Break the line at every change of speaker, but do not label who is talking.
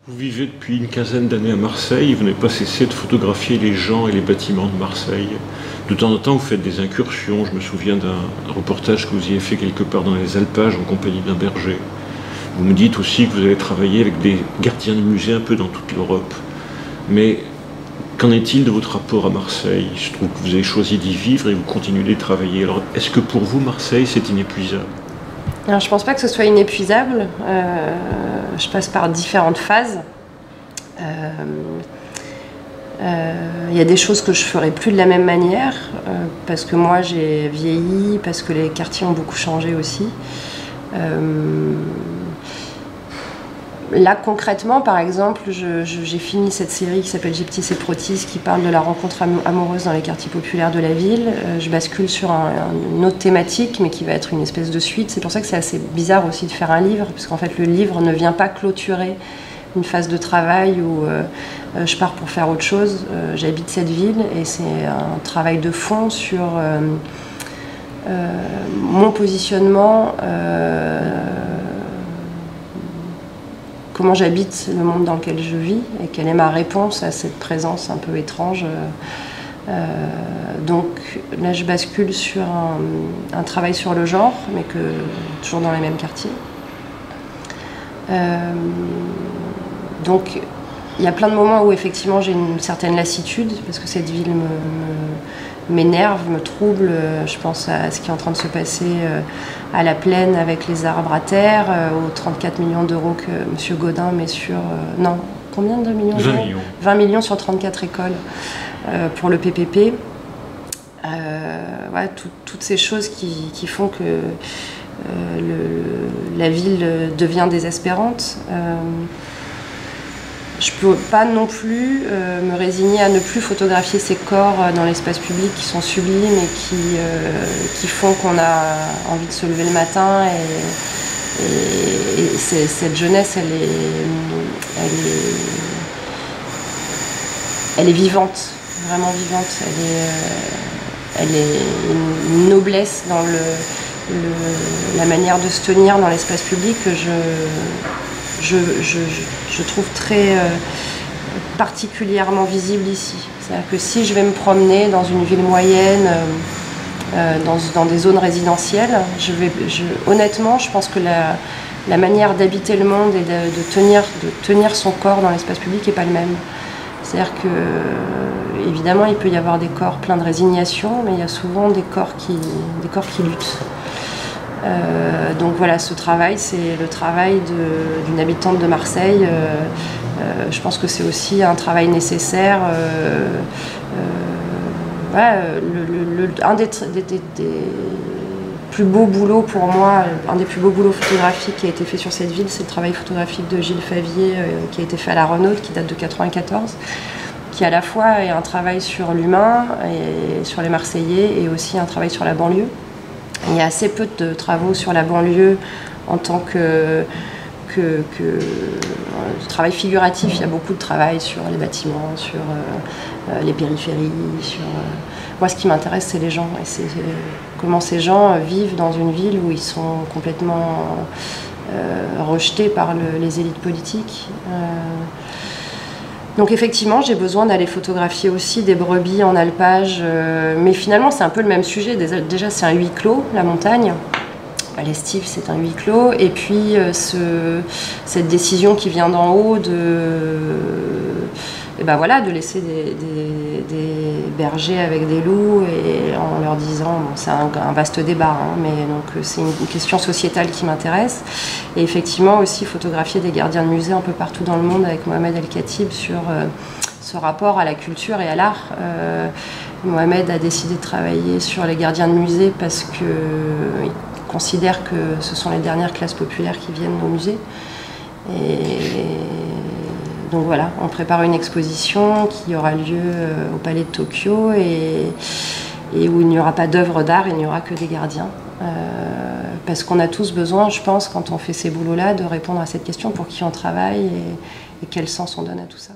Vous vivez depuis une quinzaine d'années à Marseille, vous n'avez pas cessé de photographier les gens et les bâtiments de Marseille. De temps en temps, vous faites des incursions. Je me souviens d'un reportage que vous y avez fait quelque part dans les Alpages en compagnie d'un berger. Vous me dites aussi que vous avez travaillé avec des gardiens de musées un peu dans toute l'Europe. Mais qu'en est-il de votre rapport à Marseille? Je trouve que vous avez choisi d'y vivre et vous continuez d'y travailler. Alors, est-ce que pour vous, Marseille, c'est inépuisable?
Alors, je ne pense pas que ce soit inépuisable. Je passe par différentes phases. Il y a des choses que je ne ferai plus de la même manière, parce que moi j'ai vieilli, parce que les quartiers ont beaucoup changé aussi. Là concrètement, par exemple, j'ai fini cette série qui s'appelle Gyptis et Protis, qui parle de la rencontre amoureuse dans les quartiers populaires de la ville. Je bascule sur une autre thématique, mais qui va être une espèce de suite. C'est pour ça que c'est assez bizarre aussi de faire un livre, parce qu'en fait le livre ne vient pas clôturer une phase de travail où je pars pour faire autre chose. J'habite cette ville et c'est un travail de fond sur mon positionnement, comment j'habite le monde dans lequel je vis et quelle est ma réponse à cette présence un peu étrange. Donc là je bascule sur un travail sur le genre, mais toujours dans les mêmes quartiers. Donc il y a plein de moments où effectivement j'ai une certaine lassitude, parce que cette ville m'énerve, me trouble. Je pense à ce qui est en train de se passer à la Plaine avec les arbres à terre, aux 34 millions d'euros que M. Gaudin met sur... non, combien de millions d'euros?
20 millions.
20 millions sur 34 écoles pour le PPP. Ouais, toutes ces choses qui font que la ville devient désespérante. Je ne peux pas non plus me résigner à ne plus photographier ces corps dans l'espace public qui sont sublimes et qui font qu'on a envie de se lever le matin. Et cette jeunesse, elle est vivante, vraiment vivante. Elle est une noblesse dans la manière de se tenir dans l'espace public que je trouve très particulièrement visible ici. C'est-à-dire que si je vais me promener dans une ville moyenne, dans des zones résidentielles, honnêtement, je pense que la manière d'habiter le monde et de tenir son corps dans l'espace public n'est pas le même. C'est-à-dire que, évidemment, il peut y avoir des corps pleins de résignation, mais il y a souvent des corps qui luttent. Donc voilà, ce travail, c'est le travail d'une habitante de Marseille. Je pense que c'est aussi un travail nécessaire. Un des plus beaux boulots pour moi, un des plus beaux boulots photographiques qui a été fait sur cette ville, c'est le travail photographique de Gilles Favier qui a été fait à la Renaud, qui date de 1994, qui à la fois est un travail sur l'humain et sur les Marseillais et aussi un travail sur la banlieue. Il y a assez peu de travaux sur la banlieue en tant que travail figuratif. Il y a beaucoup de travail sur les bâtiments, sur les périphéries. Moi, ce qui m'intéresse, c'est les gens. Et c'est comment ces gens vivent dans une ville où ils sont complètement rejetés par les élites politiques. Donc effectivement, j'ai besoin d'aller photographier aussi des brebis en alpage, mais finalement c'est un peu le même sujet. Déjà c'est un huis clos, la montagne. L'estive c'est un huis clos, et puis cette décision qui vient d'en haut de laisser des bergers avec des loups, et en leur disant, bon, c'est un vaste débat, hein, mais donc c'est une question sociétale qui m'intéresse. Et effectivement aussi photographier des gardiens de musées un peu partout dans le monde avec Mohamed El-Khatib sur ce rapport à la culture et à l'art. Mohamed a décidé de travailler sur les gardiens de musées parce qu'il considère que ce sont les dernières classes populaires qui viennent au musée. Donc voilà, on prépare une exposition qui aura lieu au Palais de Tokyo et où il n'y aura pas d'œuvres d'art, il n'y aura que des gardiens. Parce qu'on a tous besoin, je pense, quand on fait ces boulots-là, de répondre à cette question: pour qui on travaille et quel sens on donne à tout ça.